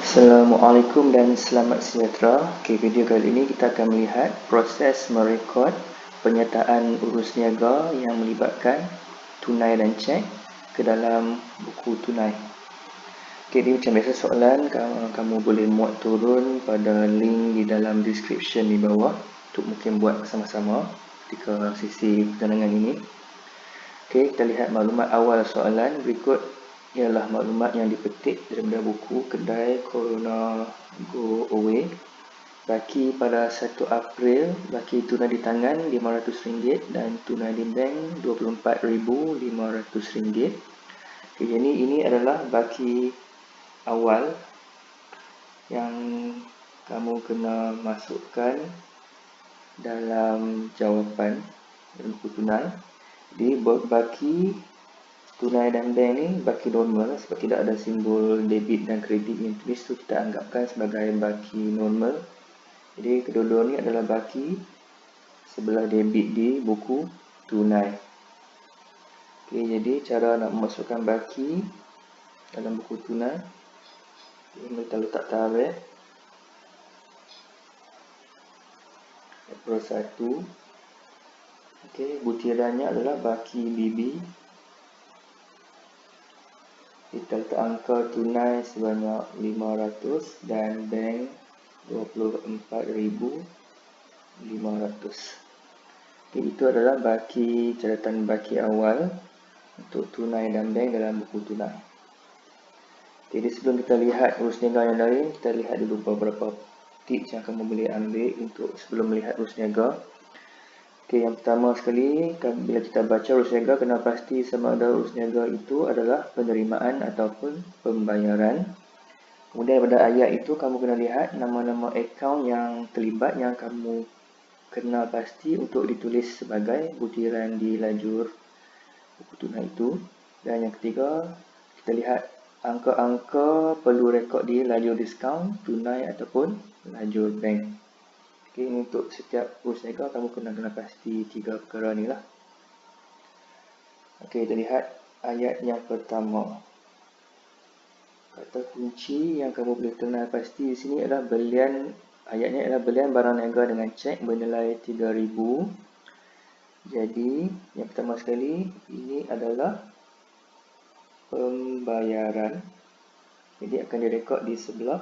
Assalamualaikum dan selamat sejahtera. Video kali ini kita akan melihat proses merekod penyertaan urus niaga yang melibatkan tunai dan cek ke dalam buku tunai. Ini macam biasa soalan, kamu boleh muat turun pada link di dalam description di bawah untuk mungkin buat bersama-sama ketika sesi perjalanan ini. Kita lihat maklumat awal soalan. Berikut ialah maklumat yang dipetik daripada buku Kedai Corona Go Away. Baki pada 1 April, baki tunai di tangan RM500 dan tunai di bank RM24,500. Jadi ini adalah baki awal yang kamu kena masukkan dalam jawapan dalam buku tunai. Di baki tunai dan bank ni baki normal sebab tidak ada simbol debit dan kredit yang tulis, tu kita anggapkan sebagai baki normal. Jadi kedua-dua ni adalah baki sebelah debit di buku tunai. Jadi cara nak memasukkan baki dalam buku tunai, kita letak tarikh April 1. Butirannya adalah baki BB. Kita letak angka tunai sebanyak 500 dan bank 24,500. Itu adalah baki catatan baki awal untuk tunai dan bank dalam buku tunai. Jadi sebelum kita lihat urus niaga yang lain, kita lihat dulu beberapa tips yang kamu boleh ambil untuk sebelum melihat urus niaga. Yang pertama sekali, bila kita baca urus niaga, kena pasti sama ada urus niaga itu adalah penerimaan ataupun pembayaran. Kemudian pada ayat itu, kamu kena lihat nama-nama akaun yang terlibat yang kamu kena pasti untuk ditulis sebagai butiran di lajur buku tunai itu. Dan yang ketiga, kita lihat angka-angka perlu rekod di lajur diskaun, tunai ataupun lajur bank. Untuk setiap urus niaga kamu kena pasti 3 perkara ni lah. Kita lihat ayat yang pertama. Kata kunci yang kamu boleh kenal pasti di sini adalah belian. Ayatnya adalah belian barang niaga dengan cek bernilai 3,000. Jadi yang pertama sekali ini adalah pembayaran. Jadi akan direkod di sebelah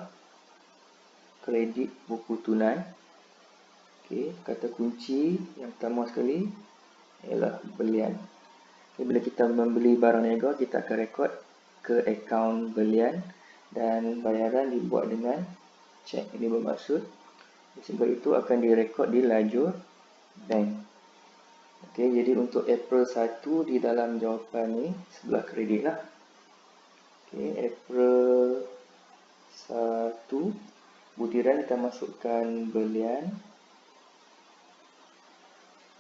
kredit buku tunai. Kata kunci yang pertama sekali ialah belian. Bila kita membeli barang niaga, kita akan rekod ke akaun belian dan bayaran dibuat dengan cek. Ini bermaksud sebab itu akan direkod di lajur bank. Jadi untuk April 1 di dalam jawapan ni sebelah kredit lah. April 1, butiran kita masukkan belian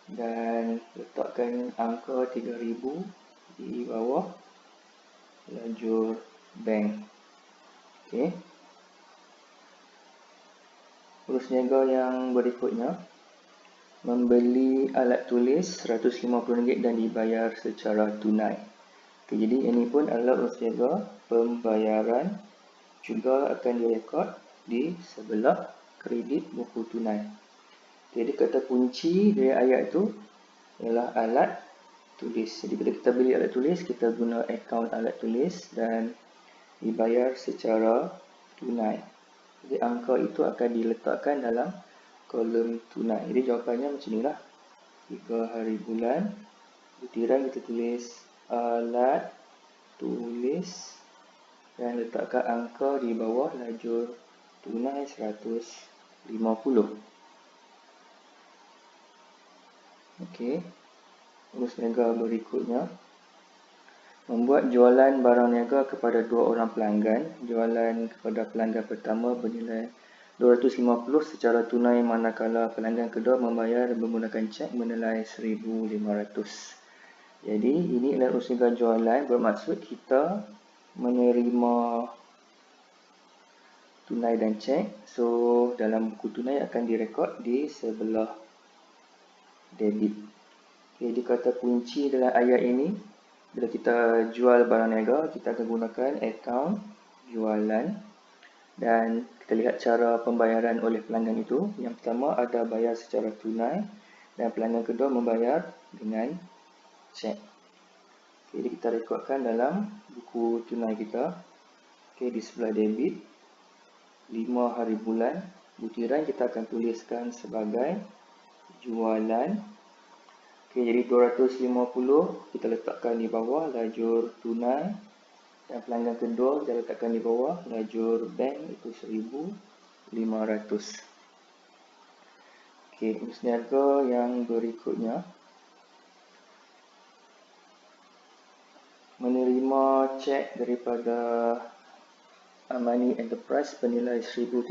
dan letakkan angka 3,000 di bawah lajur bank. Urus niaga yang berikutnya, membeli alat tulis RM150 dan dibayar secara tunai. Jadi ini pun adalah urus niaga pembayaran, juga akan direkod di sebelah kredit buku tunai. Jadi kata kunci dari ayat itu ialah alat tulis. Jadi bila kita beli alat tulis, kita guna akaun alat tulis dan dibayar secara tunai. Jadi angka itu akan diletakkan dalam kolom tunai. Jadi jawapannya macam inilah. 3 hari bulan, butiran kita tulis alat tulis dan letakkan angka di bawah lajur tunai 150. Urus niaga berikutnya, membuat jualan barang niaga kepada 2 orang pelanggan. Jualan kepada pelanggan pertama bernilai RM250 secara tunai, manakala pelanggan kedua membayar menggunakan cek bernilai RM1,500. Jadi ini adalah urus niaga jualan, bermaksud kita menerima tunai dan cek. So dalam buku tunai akan direkod di sebelah debit. Jadi kata kunci dalam ayat ini, bila kita jual barang niaga, kita akan gunakan akaun jualan Dan kita lihat cara pembayaran oleh pelanggan itu. Yang pertama ada bayar secara tunai dan pelanggan kedua membayar dengan cek. Jadi kita rekodkan dalam buku tunai kita. Di sebelah debit 5 hari bulan, butiran kita akan tuliskan sebagai jualan. Jadi 250 kita letakkan di bawah lajur tunai. Dan pelanggan kedua kita letakkan di bawah lajur bank, itu 1,500. Urus niaga yang berikutnya, menerima cek daripada Amani Enterprise bernilai 1,300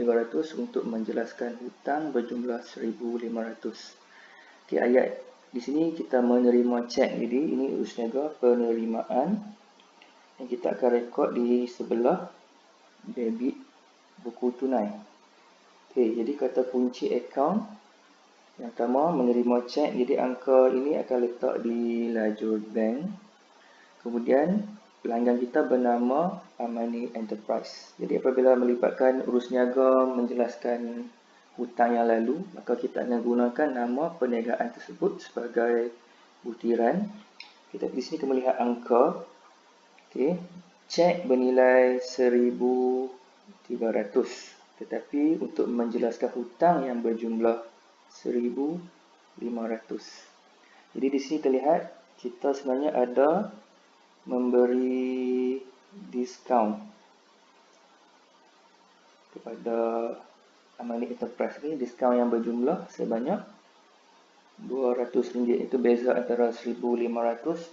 untuk menjelaskan hutang berjumlah 1,500. Ayat di sini kita menerima cek, jadi ini urus niaga penerimaan. Yang kita akan rekod di sebelah debit buku tunai. Jadi kata kunci akaun yang pertama menerima cek, jadi angka ini akan letak di lajur bank. Kemudian pelanggan kita bernama Amani Enterprise. Jadi apabila melibatkan urus niaga menjelaskan hutang yang lalu, maka kita akan gunakan nama perniagaan tersebut sebagai butiran. Kita di sini akan melihat angka. Cek bernilai 1,300, tetapi untuk menjelaskan hutang yang berjumlah 1,500. Jadi di sini terlihat kita sebenarnya ada memberi diskaun kepada Amani Enterprise ini, diskaun yang berjumlah sebanyak RM200. Itu beza antara 1,500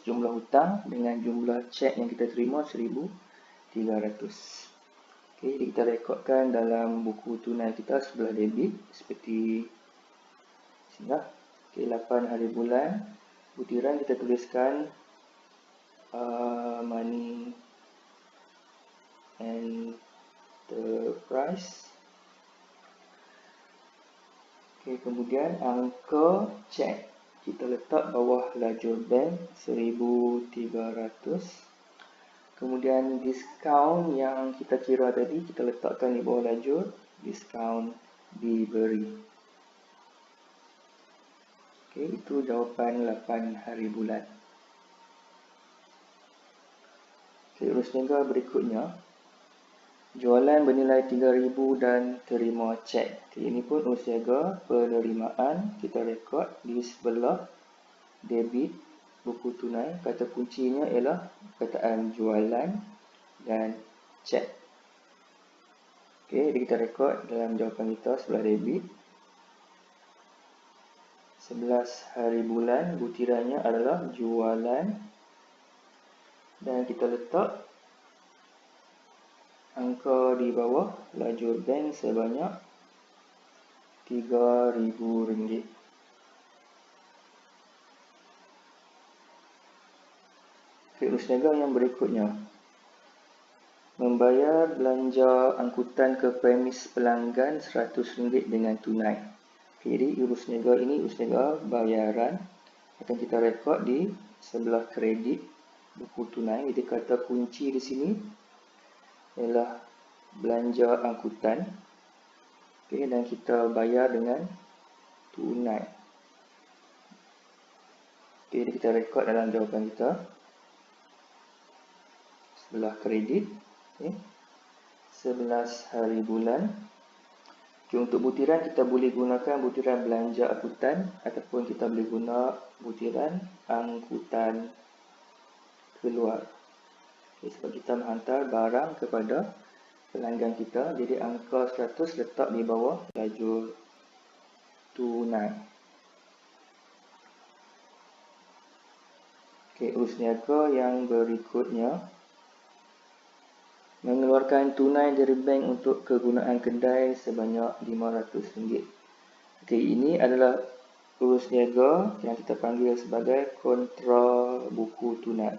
jumlah hutang dengan jumlah cek yang kita terima 1,300. Jadi kita rekodkan dalam buku tunai kita sebelah debit seperti sini. 8 hari bulan, butiran kita tuliskan Amani Enterprise. Kemudian angka cek kita letak bawah lajur bank 1,300. Kemudian diskaun yang kita kira tadi kita letakkan di bawah lajur diskaun diberi. Itu jawapan 8 hari bulan. Urus niaga berikutnya, jualan bernilai 3,000 dan terima cek. Ini pun urus niaga penerimaan, kita rekod di sebelah debit buku tunai. Kata kuncinya ialah perkataan jualan dan cek. Jadi kita rekod dalam jawapan kita sebelah debit. 11 hari bulan, butirannya adalah jualan. Dan kita letak angka di bawah lajur bank sebanyak RM3,000. Urus niaga yang berikutnya, membayar belanja angkutan ke premis pelanggan RM100 dengan tunai. Jadi urus niaga ini urus niaga bayaran, akan kita rekod di sebelah kredit buku tunai. Jadi kata kunci di sini ialah belanja angkutan. Dan kita bayar dengan tunai. Jadi kita rekod dalam jawapan kita sebelah kredit. 11 hari bulan. Untuk butiran kita boleh gunakan butiran belanja angkutan ataupun kita boleh guna butiran angkutan keluar. Sebab kita menghantar barang kepada pelanggan kita, jadi angka 100 letak di bawah lajur tunai. Urus niaga yang berikutnya, mengeluarkan tunai dari bank untuk kegunaan kedai sebanyak RM500. Ini adalah urus niaga yang kita panggil sebagai kontra buku tunai.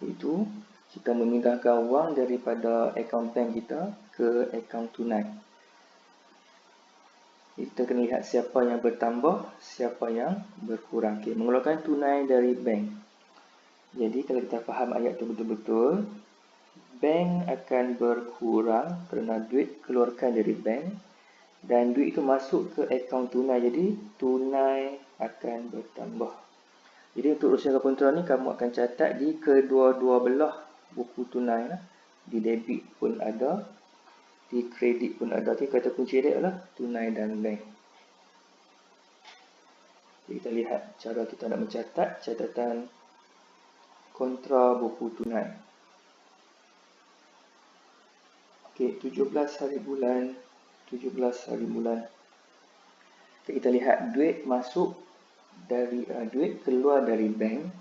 Itu kita memindahkan wang daripada akaun bank kita ke akaun tunai. Kita kena lihat siapa yang bertambah, siapa yang berkurang. Mengeluarkan tunai dari bank. Jadi kalau kita faham ayat itu betul-betul, bank akan berkurang kerana duit keluarkan dari bank dan duit itu masuk ke akaun tunai. Jadi tunai akan bertambah. Jadi untuk rusian kontra ni kamu akan catat di kedua-dua belah buku tunai lah. Di debit pun ada, di kredit pun ada. Okay, kata kunci dia adalah tunai dan bank. Jadi kita lihat cara kita nak mencatat catatan kontra buku tunai. Okey, 17 hari bulan, 17 hari bulan. Okay, kita lihat duit masuk dari duit keluar dari bank.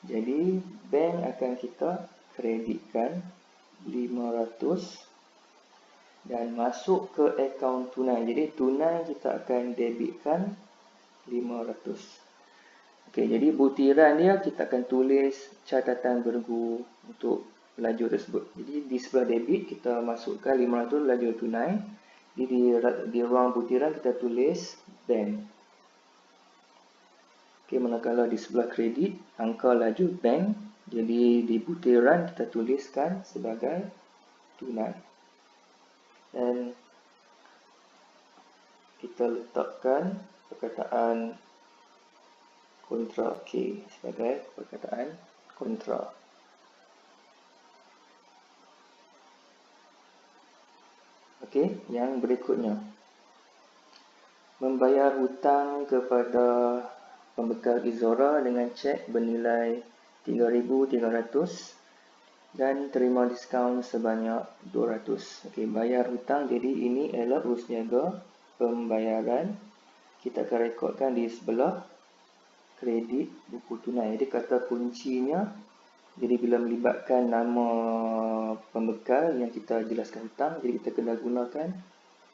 Jadi bank akan kita kreditkan 500 dan masuk ke akaun tunai. Jadi tunai kita akan debitkan 500. Okey, jadi butiran dia kita akan tulis catatan bergu untuk lajur tersebut. Jadi di sebelah debit kita masukkan 500 lajur tunai. Jadi di ruang butiran kita tulis bank. Okey, manakala di sebelah kredit angka lajur bank. Jadi di butiran kita tuliskan sebagai tunai. Dan kita letakkan perkataan kontra K sebagai perkataan kontra. Okey, yang berikutnya. Membayar hutang kepada pembekal Izora dengan cek bernilai 3,300 dan terima diskaun sebanyak 200. Okey, bayar hutang. Jadi ini adalah urus niaga pembayaran. Kita akan rekodkan di sebelah kredit buku tunai. Jadi kata kuncinya, jadi bila melibatkan nama pembekal yang kita jelaskan hutang, jadi kita kena gunakan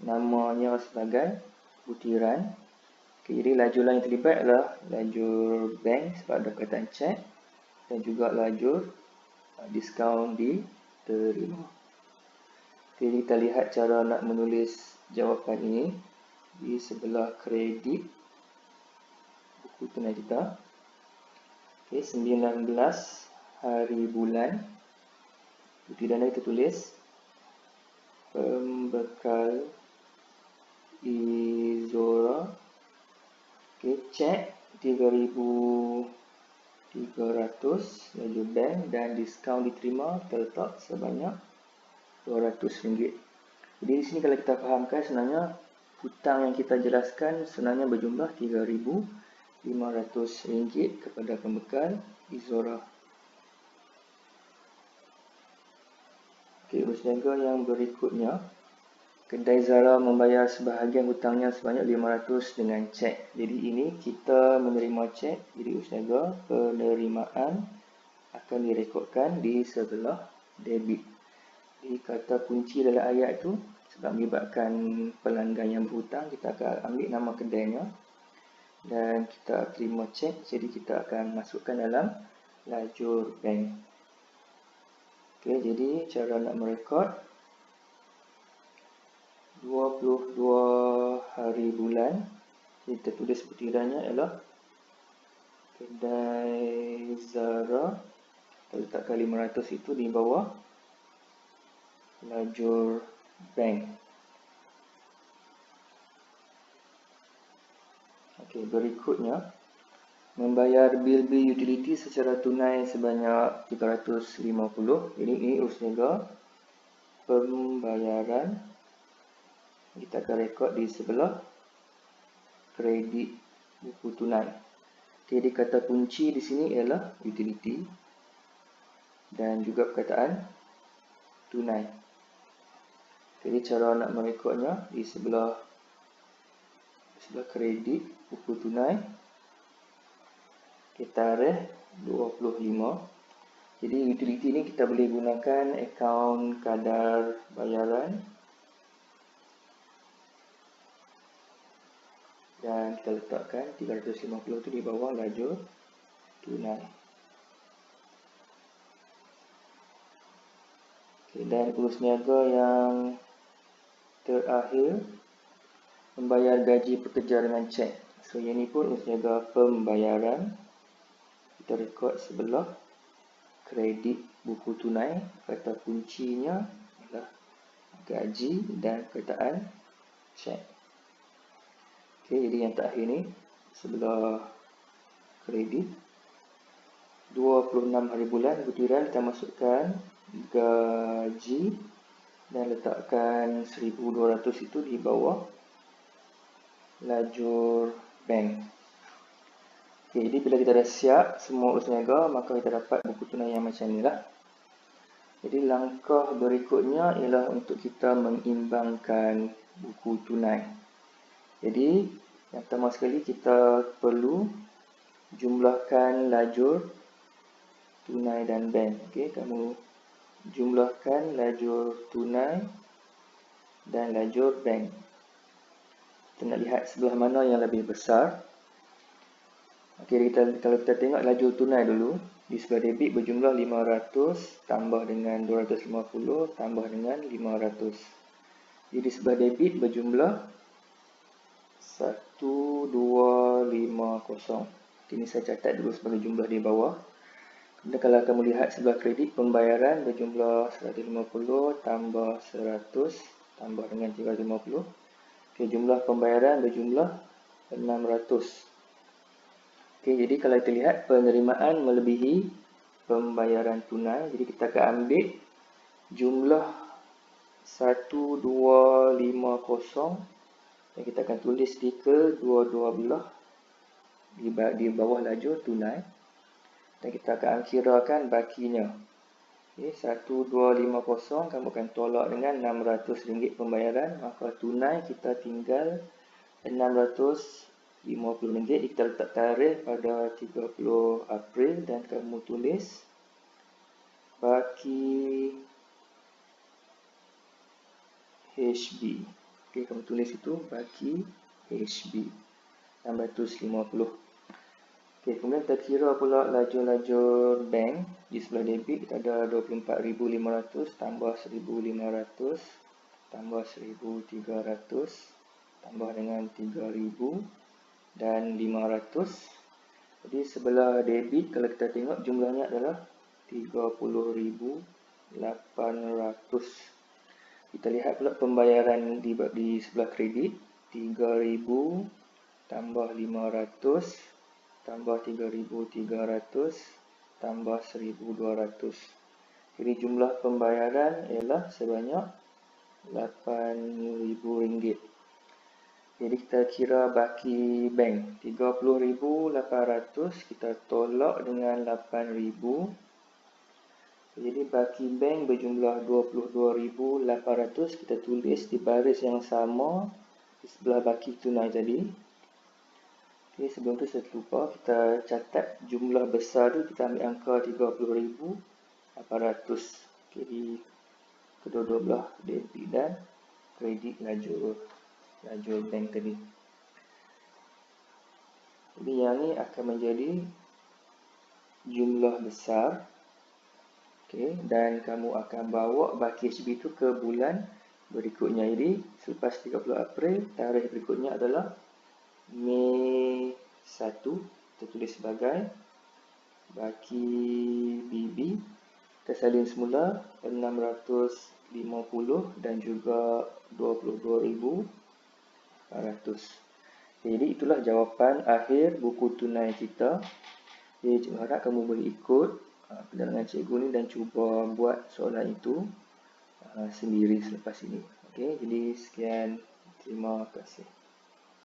namanya sebagai butiran. Okay, jadi lajur lain yang terlibat adalah lajur bank sebab ada perkataan cek dan juga lajur diskaun diterima. Okay, jadi kita lihat cara nak menulis jawapan ini di sebelah kredit buku tunai kita. Okay, 19 hari bulan. Butiran kita tulis pembekal Izora. Okay, cek 3,300 lajur bank dan diskaun diterima kita letak sebanyak RM200. Jadi di sini kalau kita fahamkan sebenarnya hutang yang kita jelaskan sebenarnya berjumlah RM3,500 kepada pembekal Izora. Okey, urus niaga yang berikutnya. Kedai Zara membayar sebahagian hutangnya sebanyak 500 dengan cek. Jadi ini kita menerima cek. Jadi urus niaga penerimaan akan direkodkan di sebelah debit. Jadi kata kunci dalam ayat itu sebab melibatkan pelanggan yang berhutang, kita akan ambil nama kedainya dan kita terima cek. Jadi kita akan masukkan dalam lajur bank. Okey, jadi cara nak merekod 22 hari bulan. Kita tulis butirannya ialah kedai Zara. Kita letakkan 500 itu di bawah lajur bank. Okey, berikutnya membayar bil-bil utility secara tunai sebanyak 350. Jadi ini urus niaga pembayaran. Kita akan rekod di sebelah kredit buku tunai. Jadi kata kunci di sini ialah utility dan juga perkataan tunai. Jadi cara nak merekodnya di sebelah kredit buku tunai. Kita tarikh 25. Jadi utility ni kita boleh gunakan akaun kadar bayaran. Dan kita letakkan 350 itu di bawah lajur tunai. Okay, dan urus niaga yang terakhir, membayar gaji pekerja dengan cek. So yang ini pun urus niaga pembayaran. Kita rekod sebelah kredit buku tunai, kata kuncinya adalah gaji dan perkataan cek. Okey, jadi yang terakhir ni sebelah kredit 26 hari bulan gutiran kita masukkan gaji dan letakkan 1,200 itu di bawah lajur bank. Okey, jadi bila kita dah siap semua urus niaga, maka kita dapat buku tunai yang macam ni lah. Jadi langkah berikutnya ialah untuk kita mengimbangkan buku tunai. Jadi yang pertama sekali kita perlu jumlahkan lajur tunai dan bank. Okey, kamu jumlahkan lajur tunai dan lajur bank. Kita nak lihat sebelah mana yang lebih besar. Okey, kalau kita tengok lajur tunai dulu, di sebelah debit berjumlah 500 tambah dengan 250 tambah dengan 500. Jadi di sebelah debit berjumlah 1250. Ini saya catat dulu sebagai jumlah di bawah. Kemudian kalau kamu lihat sebelah kredit, pembayaran berjumlah 150 tambah 100 tambah dengan 350. Okey, jumlah pembayaran berjumlah 600. Okey, jadi kalau kita lihat penerimaan melebihi pembayaran tunai, jadi kita akan ambil jumlah 1250 dan kita akan tulis di kedua-dua belah di bawah lajur tunai dan kita akan kirakan bakinya. Okey, 1250 kamu akan tolak dengan RM600 pembayaran, maka tunai kita tinggal RM650. Kita letak tarikh pada 30 April dan kamu tulis baki HB. Okey, kamu tulis itu baki HB 650. Okey, kemudian kita kira pula lajur-lajur bank. Di sebelah debit kita ada 24,500 tambah 1,500 tambah 1,300 tambah dengan 3,000 dan 500. Jadi sebelah debit kalau kita tengok jumlahnya adalah 30,800. Kita lihat pula pembayaran di sebelah kredit 3,000 tambah 500 tambah 3,300 tambah 1,200. Jadi jumlah pembayaran ialah sebanyak RM8,000. Jadi kita kira baki bank 30,800 kita tolak dengan 8,000. Jadi baki bank berjumlah 22,800. Kita tulis di baris yang sama di sebelah baki tunai tadi. Okay, sebelum tu saya terlupa, kita catat jumlah besar tu, kita ambil angka 30,800. Jadi kedua-dua belah debit dan kredit lajur bank tadi. Jadi yang ni akan menjadi jumlah besar. Okay, dan kamu akan bawa baki HB tu ke bulan berikutnya. Jadi selepas 30 April, tarikh berikutnya adalah Mei 1, kita tulis sebagai baki BB. Kita salin semula 650 dan juga 22,800. Jadi itulah jawapan akhir buku tunai kita. Jadi cikgu harap kamu boleh ikut pendarangan cikgu ni dan cuba buat soalan itu sendiri selepas ini. Okey, jadi sekian, terima kasih.